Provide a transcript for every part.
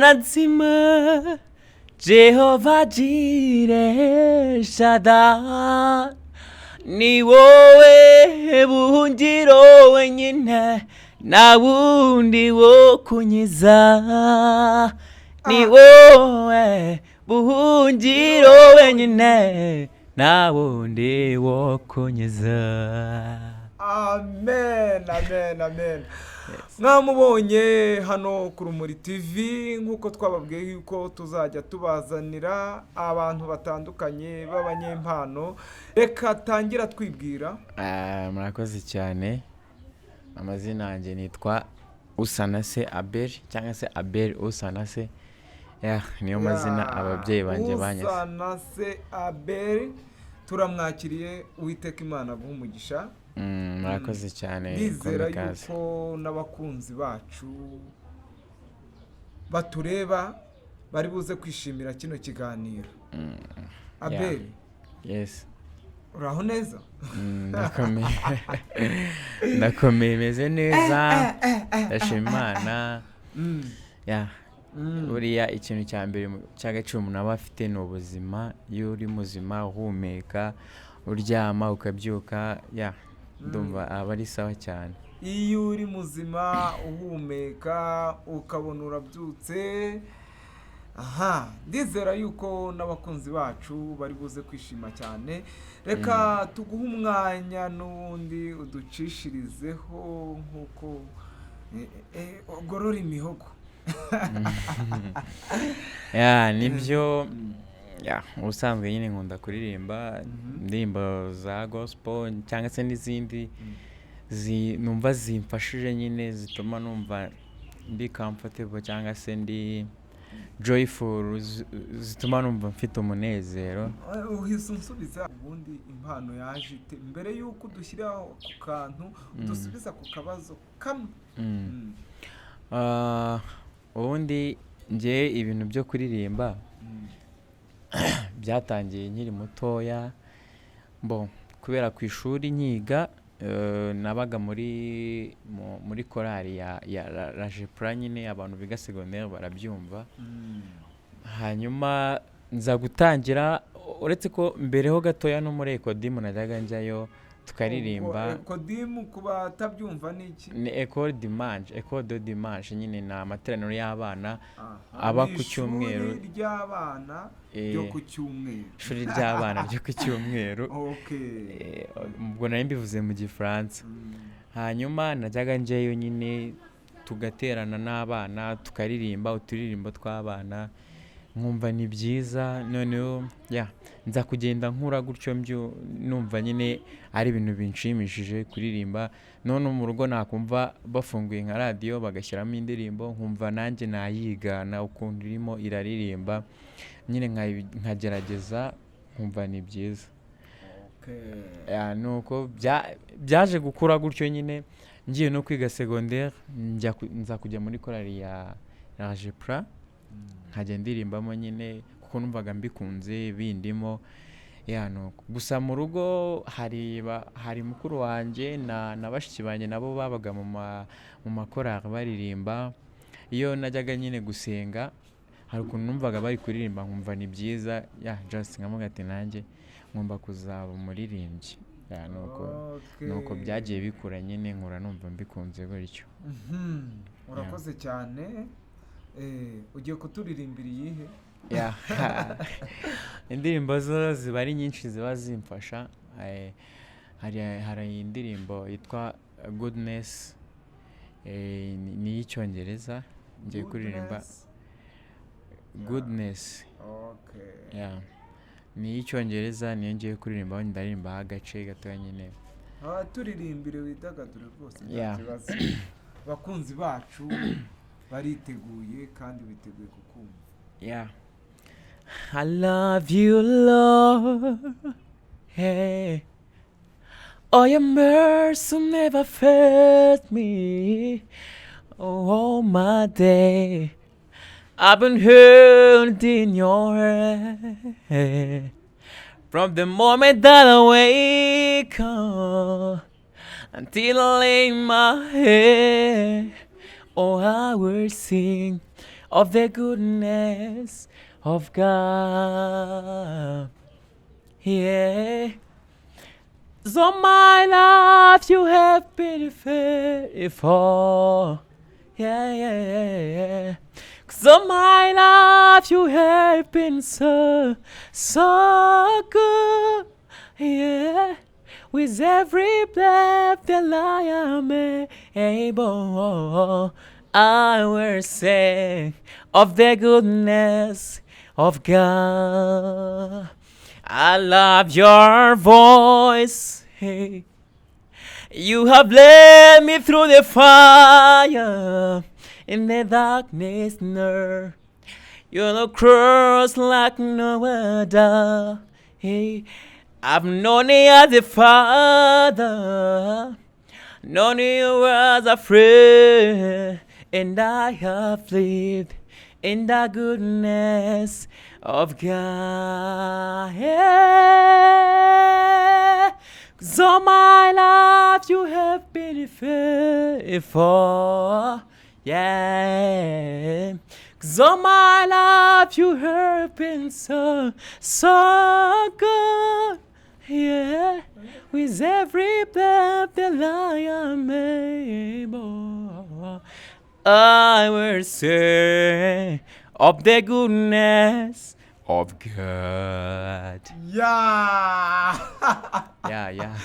Manazima Jehovah Jireh Shaddai ni wowe buhungiro wenyine na wundi wo kunyiza ni wowe buhungiro wenyine na wundi wo kunyiza. Amen, amen, amen. Mwamubonye hano ku Rumuri TV nkuko twababwiye yuko tuzajya tubazanira abantu batandukanye b'abanyempano. Reka tangira twibwira. Murakoze cyane. Amazina yanjye nitwa Usanase Abel cyangwa se Abel Usanase. Niyo mazina ababyeyi banjye banyise. Usanase Abel, turamwakiriye Uwiteka Imana guha umugisha. Murakoze cyane. Bizera yuko n'abakunzi bacu batureba bari buze kwishimira kino kiganiro. Abel. Yes. Uraho neza? Ndakomeye meze neza. Ndashima Imana. Buriya ikintu cya mbere cy'agaciro umuntu aba afite ni ubuzima. Iyo uri muzima uhumeka uryama ukabyuka ndumva aba ari sawa cyane. Iyo uri muzima uhumeka ukabona urabyutse, ndizera yuko n'abakunzi bacu bari buze kwishima cyane. Reka tuguhe umwanya n'undi uducishirizeho nkuko ugorora imihogo. Nibyo. Ubusanzwe nyine nkunda kuririmba indirimbo za gospel cyangwa se n'izindi numva zimfashije nyine zituma numva ndi comfortable cyangwa se ndi joyful, zituma numva mfite umunezero. Uhise unsubiza ubundi impano yaje mbere yuko udushyira ku kantu udusubiza ku kabazo kamwe. Ubundi ngiye ibintu byo kuririmba byatangiye nkiri mutoya, kubera ku ishuri nyiga nabaga muri korali ya rajepra nyine abantu biga secondaire barabyumva. Hanyuma nza gutangira, uretse ko mbereho gatoya no muri ekodimu najyaga njyayo tukaririmba. Ekodimu kuba atabyumva ni iki? Ni Ecole de Dimanche nyine ni amateraniro y'abana aba ku cyumweru. Ishuri ry'abana ryo ku cyumweru. Ishuri ry'abana ryo ku cyumweru. Ubwo nari mbivuze mu Gifaransa. Hanyuma najyaga njyayo nyine tugaterana n'abana tukaririmba uturirimbo tw'abana, nkumva ni byiza. Noneho nza kugenda nkura gutyo numva nyine ari ibintu binshimishije kuririmba. None mu rugo nakumva bafunguye nka radio bagashyiramo indirimbo, nkumva nanjye nayigana ukuntu irimo iraririmba nyine nkagerageza, nkumva ni byiza. Nuko byaje gukura gutyo nyine. Ngiye no kwiga secondaire nza kujya muri korali ya Rajepra, nkajya ndirimbamo nyine kuko numvaga mbikunze bindimo. Gusa mu rugo hari mukuru wanjye na bashiki banjye nabo babaga mu makorali baririmba. Iyo najyaga nyine gusenga hari ukuntu numvaga bari kuririmba nkumva ni byiza, just nkamuga ati nanjye ngomba kuzaba umuririmbyi. Nuko byagiye bikura nyine nkura numva mbikunze gutyo. Urakoze cyane. Ugiye kuturirimbira iyihe? Indirimbo zo ziba ari nyinshi ziba zimfasha. Hari indirimbo yitwa Goodness, ni iy'icyongereza ngiye kuririmba. Goodness. Ni iy'icyongereza niyo ngiye kuririmba, ndaririmba agace gatoya nyine. Turirimbire widagadure rwose nta kibazo. Abakunzi bacu bariteguye kandi biteguye kukumva. I love you, Lord. Hey. Oh, your mercy never failed me. All my day I've been held in your hand. From the moment that I wake up until I lay my head, oh, I will sing of the goodness of God. Yeah. So my love, you have been faithful. Yeah, yeah, yeah, yeah. So my love, you have been so, so good. Yeah. With every breath that I am able, I will sing of the goodness of God. I love your voice. Hey. You have led me through the fire in the darkness near. You're the cross like no other. Hey. I've known you as a father, known you as a friend, and I have lived in the goodness of God. Yeah. 'Cause all my life you have been faithful. Yeah. 'Cause all my life you have been so, so good. Yeah, with every breath that I am able, I will sing of the goodness of God. Yeah. Yeah.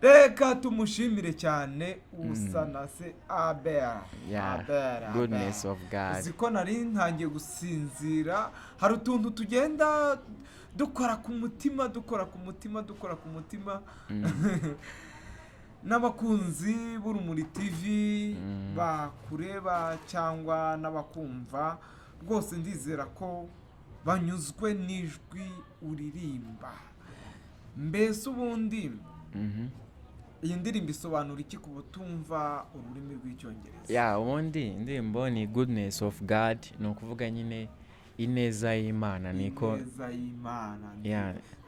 Reka tumushimire cyane Usanase Abel. Yeah, Abel, goodness Abel. of God. Uzi ko nari ntangiye gusinzira, hari utuntu tugenda dukora ku mutima n'abakunzi b'Urumuri TV bakureba cyangwa n'abakumva rwose ndizera ko banyuzwe n'ijwi uririmba. Mbese ubundi iyi ndirimbo isobanura iki ku butumva ururimi rw'icyongereza? Ubundi indirimbo ni goodness of God, ni ukuvuga nyine ineza y'Imana. Niko ineza y'Imana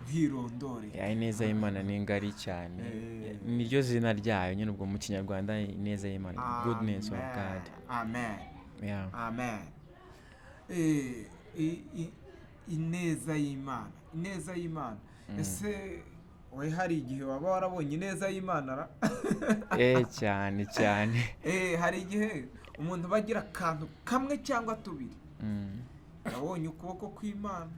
ntirondore. Ineza y'Imana ni ngari cyane, niryo zina ryayo nyine ubwo mu Kinyarwanda ineza y'Imana, goodness of God. Amen. Amen. Ineza y'Imana. Ese we hari igihe waba warabonye ineza y'Imana ra? Cyane hari igihe umuntu bagira akantu kamwe cyangwa tubiri yabonye ukuboko kw'Imana.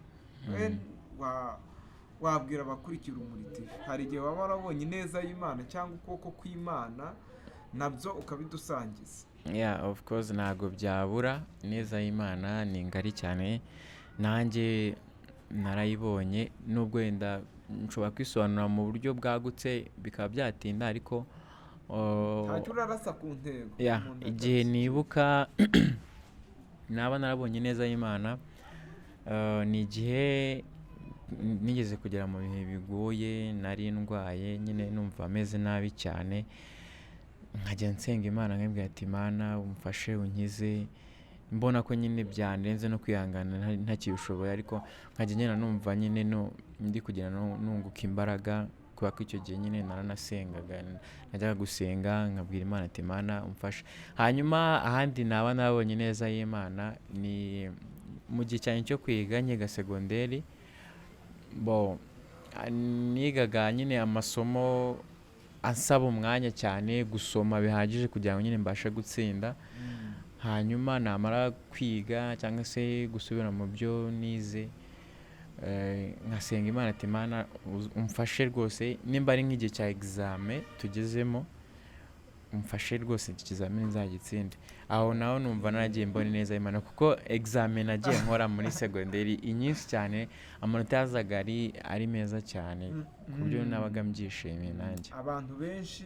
Wabwira abakurikira Urumuri TV, hari igihe waba warabonye ineza y'Imana cyangwa ukuboko kw'Imana nabyo ukabidusangiza? Of course ntago byabura. Ineza y'Imana ni ngari cyane, nanjye narayibonye, nubwo wenda nshobora kwisobanura mu buryo bwagutse bikaba byatinda, ariko ntacyo urarasa ku ntego. Igihe nibuka naba narabonye neza y'Imana, ni igihe nigeze kugera mu bihe bigoye, nari ndwaye nyine numva ameze nabi cyane, nkajya nsenga Imana nkabwira ati Imana umfashe unkize, mbona ko nyine byandenze no kwihangana ntakibishoboye, ariko nkajya nyine numva nyine ndi kugira nunguka imbaraga, kubera ko icyo gihe nyine naranasengaga, najyaga gusenga nkabwira Imana ati Imana umfashe. Hanyuma ahandi naba nabonye neza y'Imana ni mu gihe cyane cyo kwiga nyiga segonderi. Nigaga nyine amasomo ansaba umwanya cyane, gusoma bihagije kugira ngo nyine mbashe gutsinda. Hanyuma namara kwiga cyangwa se gusubira mu byo nize, nkasenga Imana ati Imana umfashe rwose, nimba ari nk'igihe cya examen tugezemo, umfashe rwose iki kizamini nzagitsinde. Aho naho numva naragiye mbona neza y'Imana, kuko examen nagiye nkora muri segonderi inyinshi cyane, amanota yazaga ari meza cyane, ku buryo nabaga mbyishimiye nanjye. Abantu benshi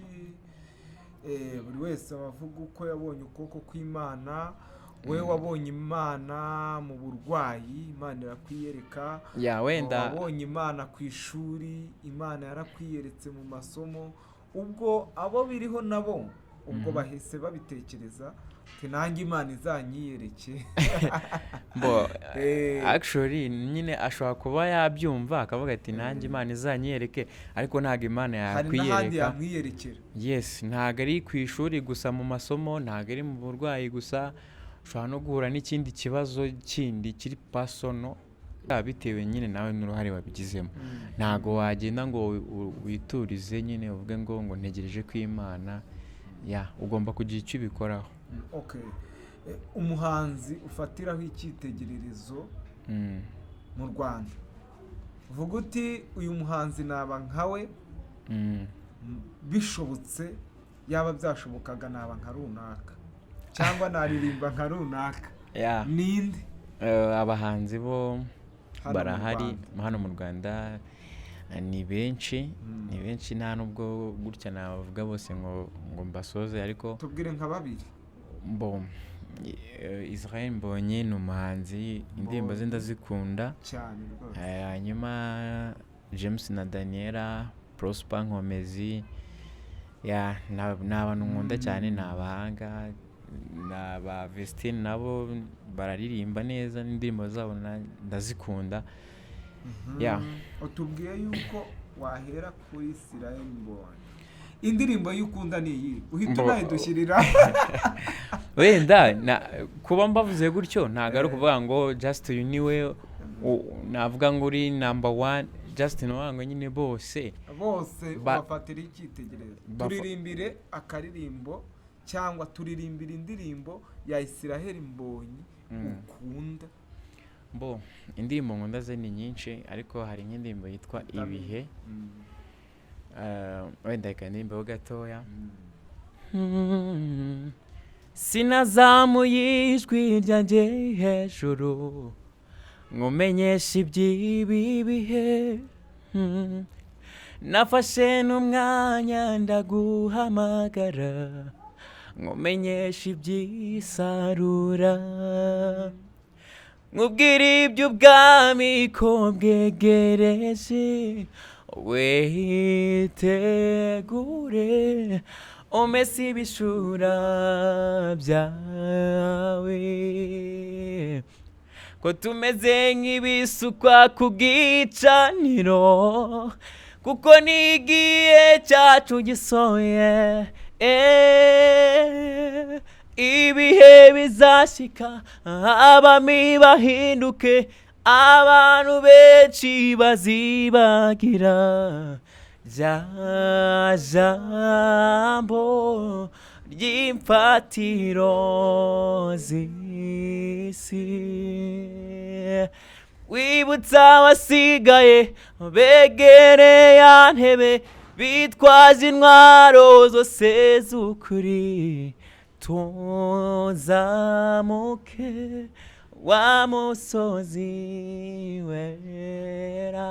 buri wese abavuga uko yabonye ukuboko kw'Imana. We wabonye Imana mu burwayi, Imana irakwiyereka. Wenda wabonye Imana ku ishuri, Imana yarakwiyeretse mu masomo. Ubwo abo biriho nabo ubwo bahise babitekereza ati nanjye Imana izanyiyereke. Actually nyine ashobora kuba yabyumva akavuga ati nanjye Imana izanyiyereke, ariko ntabwo Imana yakwiyereka. Hari n'ahandi yamwiyerekera. Ntabwo ari ku ishuri gusa, mu masomo, ntabwo ari mu burwayi gusa, ushobora no guhura n'ikindi kibazo kindi kiri pasono bitewe nyine nawe n'uruhare wabigizemo. Ntago wagenda ngo witurize nyine uvuge ngo ntegereje ko Imana ugomba kugira icyo ubikoraho. Okay. Umuhanzi ufatiraho icyitegererezo mu Rwanda, uvuga uti uyu muhanzi naba nkawe, bishobotse yaba byashobokaga naba nka runaka cyangwa naririmba nka runaka, ninde? Abahanzi bo barahari hano mu Rwanda, ni benshi nta nubwo gutya navuga bose ngo mbasoze, ariko tubwire nka babiri. Israel Mbonyi ni umuhanzi, indirimbo ze ndazikunda cyane rwose. Hanyuma James na Daniela, Prosper Nkomezi, ni abantu nkunda cyane, ni abahanga, n'aba Vestine nabo bararirimba neza, n'indirimbo zabo ndazikunda. Utubwiye yuko wahera kuri Israel Mbonyi, indirimbo y'ukunda ni iyi, uhita unayidushyirira. Wenda kuba mbavuze gutyo ntago ari ukuvuga ngo just you niwe navuga ngo uri number 1, just ngo nyine bose bafatira icyitegererezo. Turirimbire akaririmbo cyangwa turirimbira indirimbo ya Israel Mbonyi ukunda. Indirimbo nkunda ze ni nyinshi, ariko hari nk'indirimbo yitwa Ibihe. Wenda ikandimbo gatoya. Sinazamuye ijwi ryanjye hejuru nkumenyesha iby'ibi bihe, nafashe n'umwanya ndaguhamagara nkumenyesha iby'isarura, nkubwira iby'ubwami ko bwegereje, witegure umese ibishura byawe, ko tumeze nk'ibisukwa ku gicaniro, kuko n'igihe cyacu gisohoye. Ibihe bizashika abami bahinduke, abantu benshi bazibagira rya jambo ry'imfatiro z'isi. Wibutsa abasigaye begereye ya ntebe, bitwaje intwaro zose z'ukuri, tuzamuke wa musozi wera.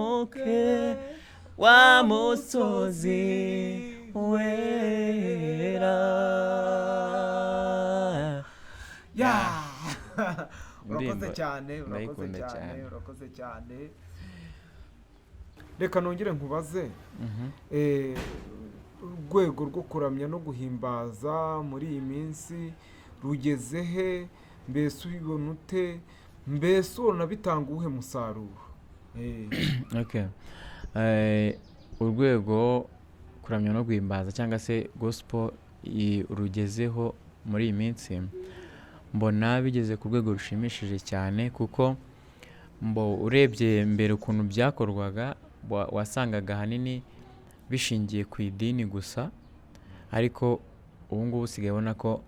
Tuzamuke wa musozi wera. Urakoze cyane. Reka nongere nkubaze, urwego rwo kuramya no guhimbaza muri iyi minsi rugeze he? Mbese ubibona ute? Mbese ubona bitanga uwuhe musaruro? Urwego kuramya no guhimbaza cyangwa se gospel rugezeho muri iyi minsi, mbona bigeze ku rwego rushimishije cyane, kuko urebye mbere ukuntu byakorwaga wasangaga ahanini bishingiye ku idini gusa, ariko ubu ngubu usigaye ubona ko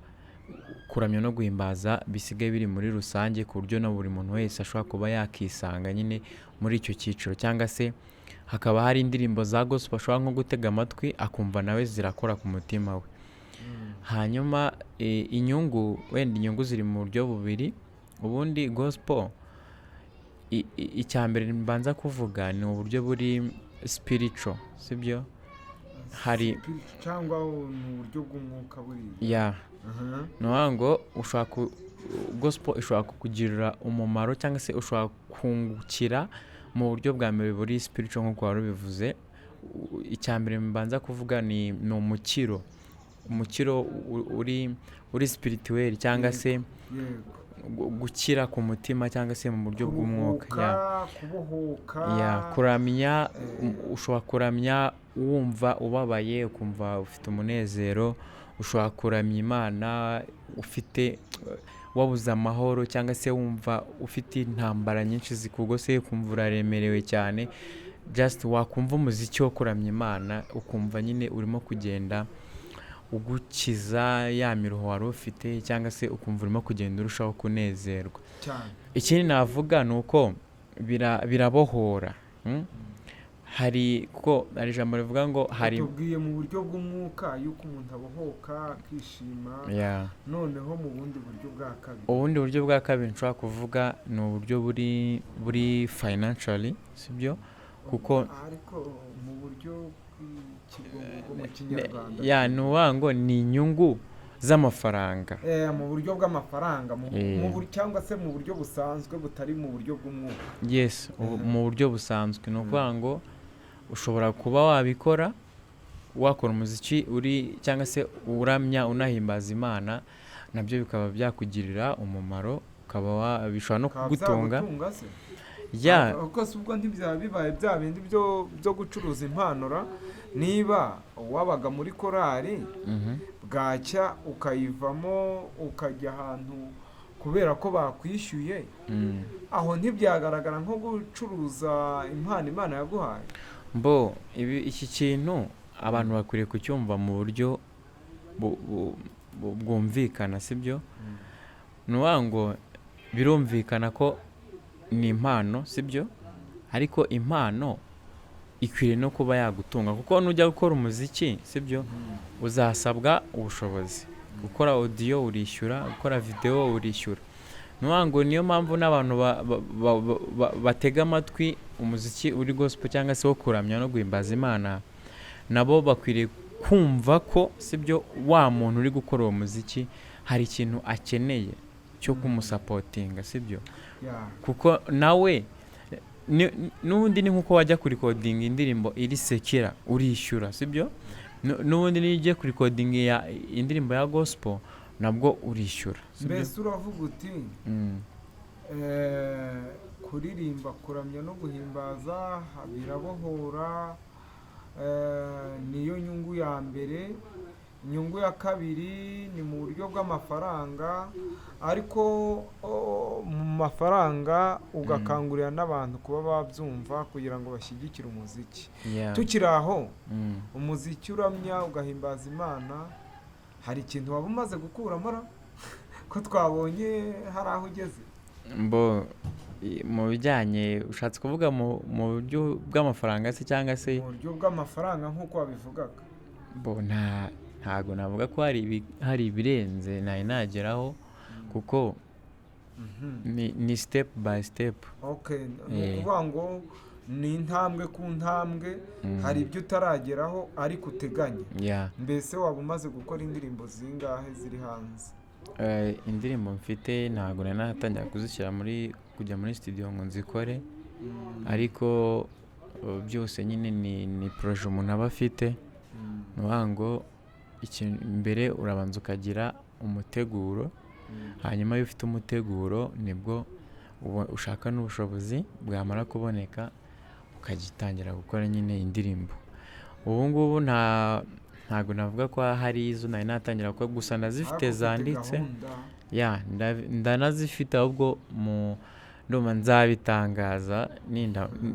kuramya no guhimbaza bisigaye biri muri rusange, ku buryo na buri muntu wese ashobora kuba yakisanga nyine muri icyo cyiciro, cyangwa se hakaba hari indirimbo za gospel ashobora nko gutega amatwi akumva nawe zirakora ku mutima we. Hanyuma inyungu ziri mu buryo bubiri. Ubundi gospel icya mbere mbanza kuvuga ni uburyo buri spiritual, sibyo? Hari cyangwa mu buryo bw'umwuka buriya. Ngo gospel ishobora kukugirira umumaro, cyangwa se ushobora kungukira mu buryo bwa mbere buri spiritual nk'uko wari ubivuze. Icya mbere mbanza kuvuga ni umukiro uri spirituel, cyangwa se gukira ku mutima cyangwa se mu buryo bw'umwuka kubohoka kuramya ushobora kuramya wumva ubabaye ukumva ufite umunezero ushobora kuramya Imana ufite wabuze amahoro cyangwa se wumva ufite intambara nyinshi zikugose ukumva uraremerewe cyane just wakumva umuziki wo kuramya Imana ukumva nyine urimo kugenda ugukiza ya miruho wari ufite cyangwa se ukumva urimo kugenda urushaho kunezerwa cyane. ikindi navuga ni uko birabohora hari ko ari ijambo rivuga ngo hari tubwiye mu buryo bw'umwuka yuko umuntu abohoka akishima noneho mu bundi buryo bwa kabiri ubundi buryo bwa kabiri nshobora kuvuga ni uburyo buri financially sibyo kuko ariko mu buryo mu Kinyarwanda ni uwango ni inyungu z'amafaranga mu buryo bw'amafaranga cyangwa se mu buryo busanzwe butari mu buryo bw'umwuka. Yes, mu buryo busanzwe ni ukuvuga ngo ushobora kuba wabikora wakora umuziki uri cyangwa se uramya unahimbaza Imana nabyo bikaba byakugirira umumaro ukaba bishobora no kugutunga uko ubwo ntibyaba bibaye bya bindi byo gucuruza impanura niba wabaga muri korali bwacya ukayivamo ukajya ahantu kubera ko bakwishyuye aho ntibyagaragara nko gucuruza impano Imana yaguhaye. iki kintu abantu bakwiriye kucyumva mu buryo bwumvikana sibyo ni ngo birumvikana ko ni impano sibyo ariko impano ikwiriye no kuba yagutunga kuko nujya gukora umuziki sibyo uzasabwa ubushobozi gukora audio urishyura gukora video urishyura ngo niyo mpamvu n'abantu batega amatwi umuziki uri gospel cyangwa se wo kuramya no guhimbaza Imana nabo bakwiriye kumva ko sibyo wa muntu uri gukora uwo muziki hari ikintu akeneye cyo kumusapotinga sibyo kuko nawe n'ubundi ni nkuko wajya kuri recording indirimbo iri sekera urishyura sibyo n'ubundi ni ugiye kuri recording ya indirimbo ya gospel nabwo urishyura. Mbese uravuga uti kuririmba kuramya no guhimbaza birabohora niyo nyungu ya mbere. Inyungu ya kabiri ni mu buryo bw'amafaranga ariko mu mafaranga ugakangurira n'abantu kuba babyumva kugira ngo bashyigikire umuziki. Tukiri aho umuziki uramya ugahimbaza Imana hari ikintu waba umaze gukuramo ko twabonye hari aho ugeze mu bijyanye ushatse kuvuga mu buryo bw'amafaranga se cyangwa se mu buryo bw'amafaranga nk'uko wabivugaga ntago navuga ko hari ibirenze nari nageraho kuko ni step by step. Ni ukuvuga ngo ni intambwe ku ntambwe hari ibyo utarageraho ariko uteganya. Mbese waba umaze gukora indirimbo zingahe ziri hanze? Indirimbo mfite ntago nari natangira kuzishyira kujya muri studio ngo nzikore ariko byose nyine ni projet umuntu aba afite ngo mbere urabanza ukagira umuteguro hanyuma iyo ufite umuteguro nibwo ushaka n'ubushobozi bwamara kuboneka ukagitangira gukora nyine indirimbo. Ubu ngubu ntago navuga ko hari izo nari natangira kuko gusa nazifite zanditse ndanazifite ahubwo ndumva nzabitangaza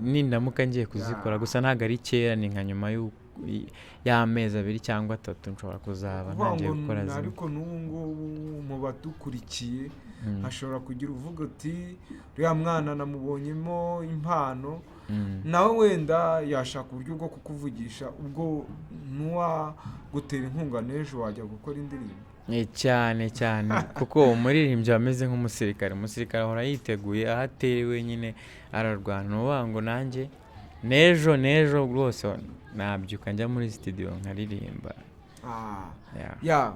nindamuka ngiye kuzikora gusa ntago ari kera ni nka nyuma y'amezi 2 cyangwa 3 nshobora kuzaba ntangiye gukora zimwe. Ariko n'ubu ngubu mu badukurikiye hashobora kugira uvuga uti uriya mwana namubonyemo impano nawe wenda yashaka uburyo bwo kukuvugisha ubwo nuwa gutera inkunga n'ejo wajya gukora indirimbo. Cyane kuko umuririmbyi ameze nk'umusirikare ahora yiteguye aho atewe nyine ararwana ubango nanjye nejo rwose nabyuka njya muri studio nkaririmba.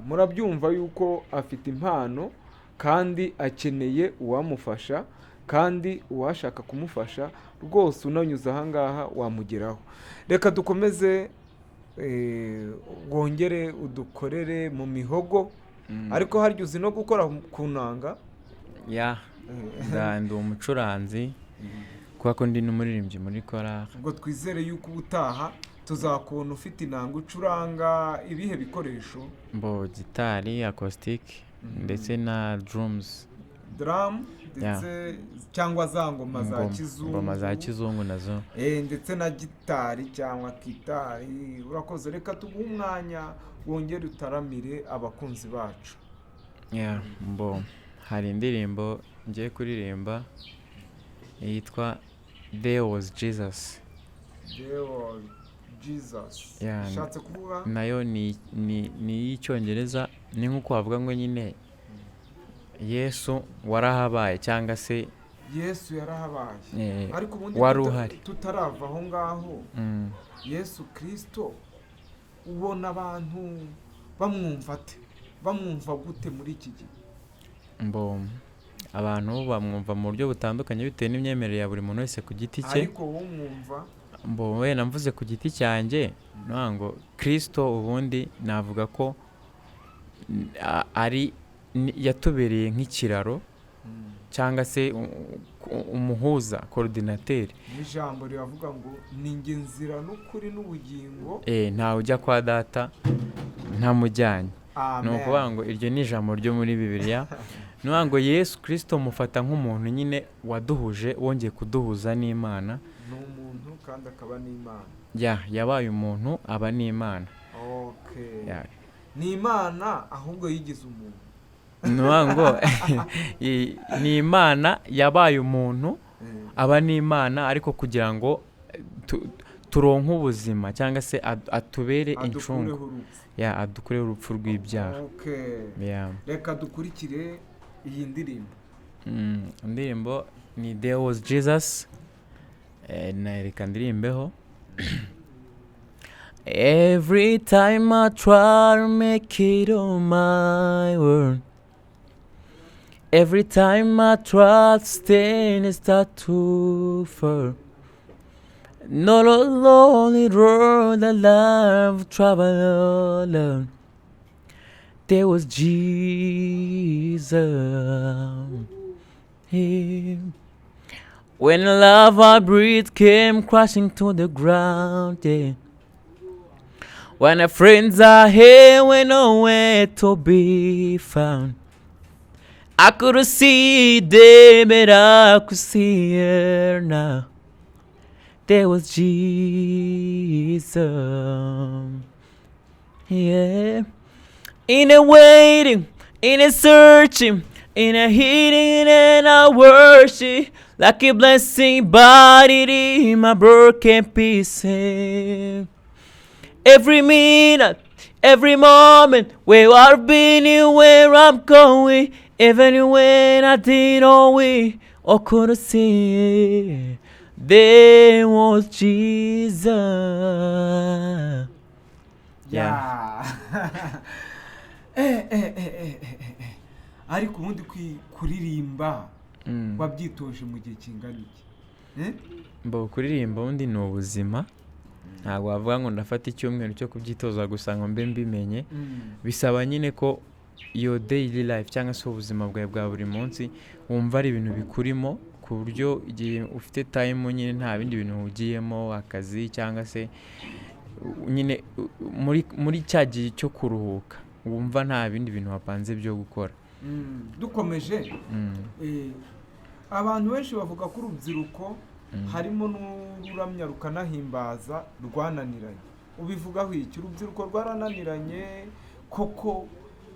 Murabyumva yuko afite impano kandi akeneye uwamufasha kandi uwashaka kumufasha rwose unanyuze ahangaha wamugeraho. Reka dukomeze wongere udukorere mu mihogo ariko harya uzi no gukora ku nanga? ya ndi umucuranzi kuko ko ndi n'umuririmbyi muri korali. ubwo twizere yuko ubutaha tuzakubona ufite inanga ucuranga ibihe bikoresho? Gitari acoustic ndetse na drums, drum ndetse cyangwa za ngoma za kizungu nazo ndetse na gitari cyangwa kitari. urakoze, reka tuguhe umwanya wongere utaramire abakunzi bacu. hari indirimbo ngiye kuririmba yitwa There Was Jesus. Ushatse kuvuga nayo ni iy'icyongereza, ni nk'uko wavuga ngo nyine Yesu warahabaye cyangwa se Yesu yarahabaye. ariko ubundi wari uhari. tutarava aho ngaho, Yesu Kristo ubona abantu bamwumva gute muri iki gihe? abantu bamwumva mu buryo butandukanye bitewe n'imyemerere ya buri muntu wese ku giti cye. ariko wowe mwumva? wenda mvuze ku giti cyanjye ngo Kristo ubundi navuga ko ari yatubereye nk'ikiraro cyangwa se umuhuza, coordinateur. Ijambo riravuga ngo ni njye nzira n'ukuri n'ubugingo, ntawe ujya kwa data ntamujyanye. Amen. ni ukuvuga ngo iryo ni ijambo ryo muri Bibiliya. ni ukuvuga ngo Yesu Kristo mufata nk'umuntu nyine waduhuje, wongeye kuduhuza n'Imana. ni umuntu kandi akaba n'Imana. yabaye umuntu aba n'Imana. ni Imana ahubwo yigize umuntu. ni ukuvuga ngo ni Imana yabaye umuntu aba n'Imana, ariko kugira ngo turonke ubuzima cyangwa se atubere incungu, adukureho urupfu rw'ibyaha. reka dukurikire iyi ndirimbo. indirimbo ni There Was Jesus. reka ndirimbeho. Every time I try to make it on my own, every time I try to stay and start to fall, not a lonely road that love travel alone. There was Jesus. When love I breathed came crashing to the ground, when our friends are here, we're nowhere to be found. I couldn't see them, but I could see her now. There was Jesus. In a waiting, in a searching, in a healing and a worship, like a blessing bodied in my broken pieces. Every minute, every moment, where I've been and where I'm going, even when I didn't know it or couldn't see it, there was Jesus. ariko ubundi kuririmba wabyitoje mu gihe kingana iki? kuririmba ubundi ni ubuzima. ntabwo wavuga ngo ndafata icyumweru cyo kubyitoza gusa ngo mbe mbimenye. bisaba nyine ko iyo daily life cyangwa se ubuzima bwawe bwa buri munsi wumva ari ibintu bikurimo, ku buryo igihe ufite time nyine nta bindi bintu ugiyemo, akazi cyangwa se nyine muri cya gihe cyo kuruhuka wumva nta bindi bintu wapanze byo gukora. dukomeje, abantu benshi bavuga ko urubyiruko harimo n'ururamya rukanahimbaza rwananiranye. ubivugaho iki? urubyiruko rwarananiranye koko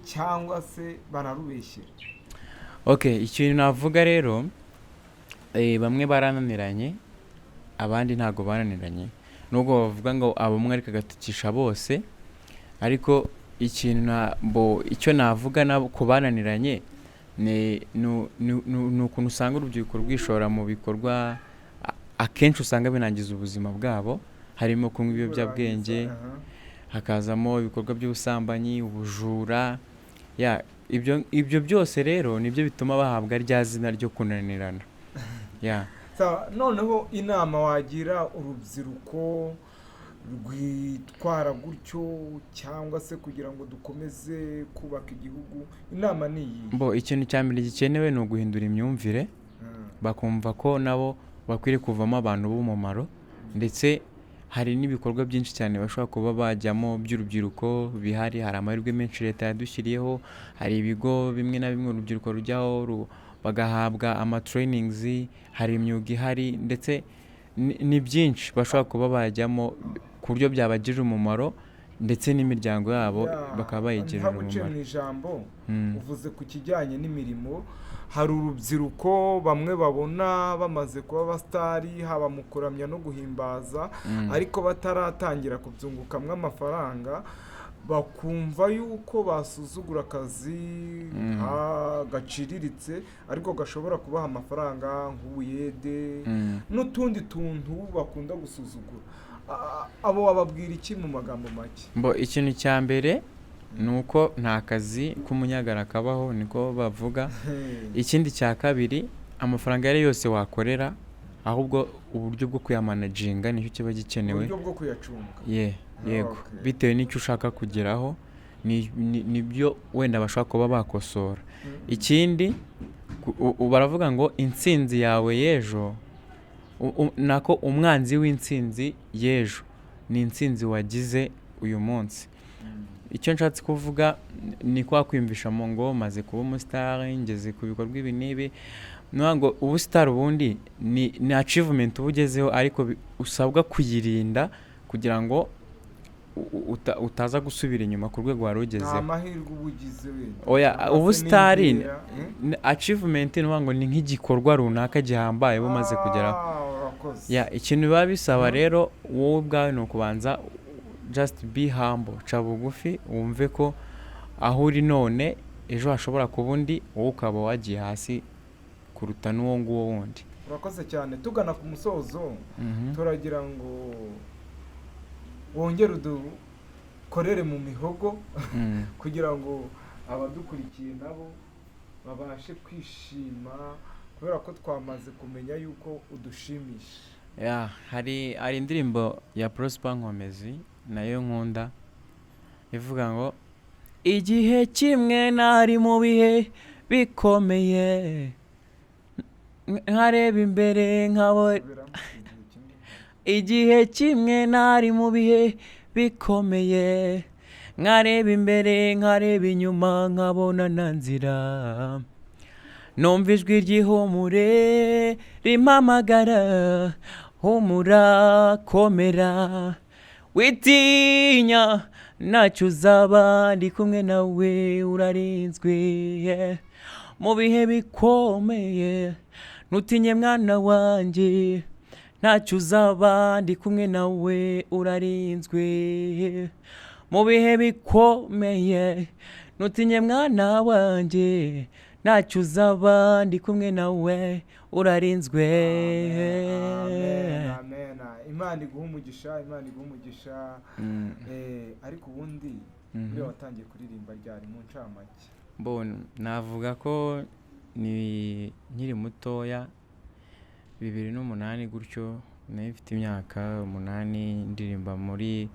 cyangwa se bararubeshyera? ikintu navuga rero, bamwe barananiranye abandi ntago barananiranye, nubwo bavuga ngo abamwe ariko agatukisha bose. ariko icyo navuga ku bananiranye ni ukuntu usanga urubyiruko rwishora mu bikorwa akenshi usanga binangiza ubuzima bwabo, harimo kunywa ibiyobyabwenge, hakazamo ibikorwa by'ubusambanyi, ubujura. ibyo byose rero nibyo bituma bahabwa rya zina ryo kunanirana. noneho inama wagira urubyiruko rwitwara gutyo cyangwa se kugira ngo dukomeze kubaka igihugu, inama ni iyi? Ikintu cya mbere gikenewe ni uguhindura imyumvire, bakumva ko nabo bakwiriye kuvamo abantu b'umumaro, ndetse hari n'ibikorwa byinshi cyane bashobora kuba bajyamo by'urubyiruko bihari. Hari amahirwe menshi leta yadushyiriyeho, hari ibigo bimwe na bimwe urubyiruko rujyaho bagahabwa amatrainings, hari imyuga ihari, ndetse ni byinshi bashobora kuba bajyamo ku buryo byabagirira umumaro, ndetse n'imiryango yabo bakaba bayigirira umumaro. Mu ijambo uvuze ku kijyanye n'imirimo, hari urubyiruko bamwe babona bamaze kuba abasitari, haba mu kuramya no guhimbaza, ariko bataratangira kubyungukamwo amafaranga, bakumva yuko basuzugura akazi gaciriritse ariko gashobora kubaha amafaranga nk'ubuyede n'utundi tuntu bakunda gusuzugura. Abo wababwira iki mu magambo make? Ikintu cya mbere ni uko nta kazi k'umunyagara kabaho, niko bavuga. Ikindi cya kabiri, amafaranga yari yose wakorera, ahubwo uburyo bwo kuyamanaginga nicyo kiba gikenewe, uburyo bwo kuyacunga. Yego, bitewe n'icyo ushaka kugeraho, nibyo wenda bashobora kuba bakosora. Ikindi baravuga ngo intsinzi yawe y'ejo, nako umwanzi w'intsinzi y'ejo ni intsinzi wagize uyu munsi. Icyo nshatse kuvuga ni kwa kwiyumvishamo ngo maze kuba umusitari, ngeze ku bikorwa ibi n'ibi. Ngo ubusitari ubundi ni achievement uba ugezeho, ariko usabwa kuyirinda kugira ngo utaza gusubira inyuma ku rwego wari ugezeho. Nta mahirwe uba ugize wenda. Ubusitari achievement ngo ni nk'igikorwa runaka gihambaye bumaze kugeraho. Ikintu biba bisaba rero wowe ubwawe ni ukubanza just be humble, ca bugufi, wumve ko aho uri none ejo hashobora kuba undi, wowe ukaba wagiye hasi kuruta n'uwo nguwo wundi. Urakoze cyane. Tugana ku musozo, turagira ngo wongere udukorere mu mihogo kugira ngo abadukurikiye nabo babashe kwishima, kubera ko twamaze kumenya yuko udushimisha. Hari indirimbo ya Prosper Nkomezi nayo nkunda, ivuga ngo igihe kimwe nari mu bihe bikomeye, nkareba imbere igihe kimwe nari mu bihe bikomeye, nkareba imbere nkareba inyuma nkabona nta nzira, numva ijwi ry'ihumure rimpamagara, humura komera witinya ntacyo uzaba, ndi kumwe nawe urarinzwe mu bihe bikomeye, ntutinye mwana wanjye ntacyo uzaba, ndi kumwe nawe urarinzwe mu bihe bikomeye, ntutinye mwana wanjye ntacyo uzaba, ndi kumwe nawe urarinzwe. Amen. Imana iguha umugisha, Imana iguha umugisha. Ariko ubundi uriya watangiye kuririmba ryari mu ncamake? Navuga ko ni nkiri mutoya, 2008 gutyo, nari mfite imyaka 8 ndirimba muri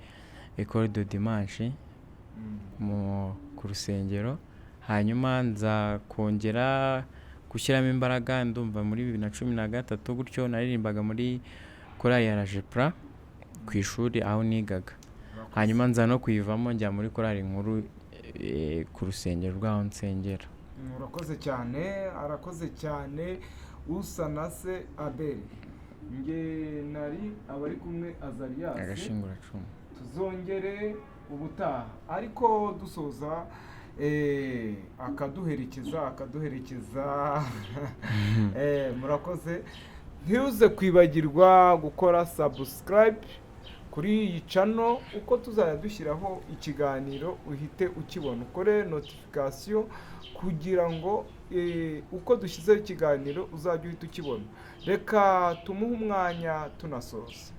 École de Dimanche ku rusengero. Hanyuma nza kongera gushyiramo imbaraga, ndumva muri 2013 gutyo naririmbaga muri korali ya Rajepra ku ishuri aho nigaga. Hanyuma nza no kuyivamo njya muri korali nkuru ku rusengero rw'aho nsengera. Urakoze cyane, arakoze cyane Usanase Abel. Nge nari abari kumwe Azarias, agashinguracumu. Tuzongere ubutaha, ariko dusoza akaduherekeza murakoze. Ntiuze kwibagirwa gukora subscribe kuri iyi channel, uko tuzajya dushyiraho ikiganiro uhite ukibona, ukore notification kugira ngo uko dushyizeho ikiganiro uzajya uhita ukibona. Reka tumuhe umwanya tunasoza.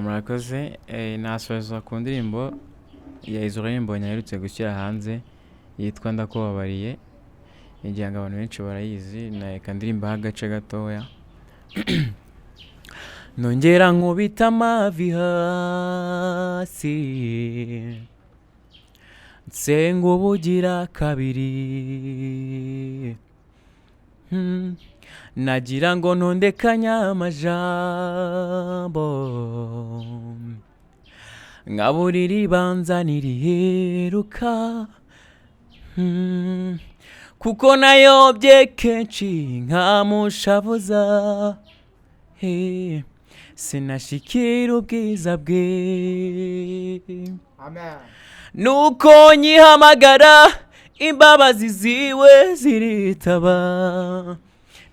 Murakoze. Nasoza ku ndirimbo ya uririmba nyaherutse gushyira hanze yitwa Ndakubabariye, igihe abantu benshi barayizi, na ndirimba agace gatoya. nongera nkubita amavi hasi nsenga ubugira kabiri nagira ngo ntondekanya amajambo nkaburira ibanza niriheruka kuko nayobye kenshi nkamushavuza sinashikira ubwiza bwe nuko nyihamagara imbabazi ziwe ziritaba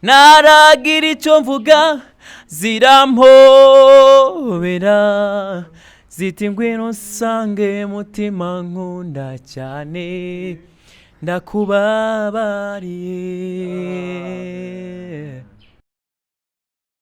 naragira icyo mvuga zirampobera ziti ngwino usange mutima nkunda cyane ndakubabariye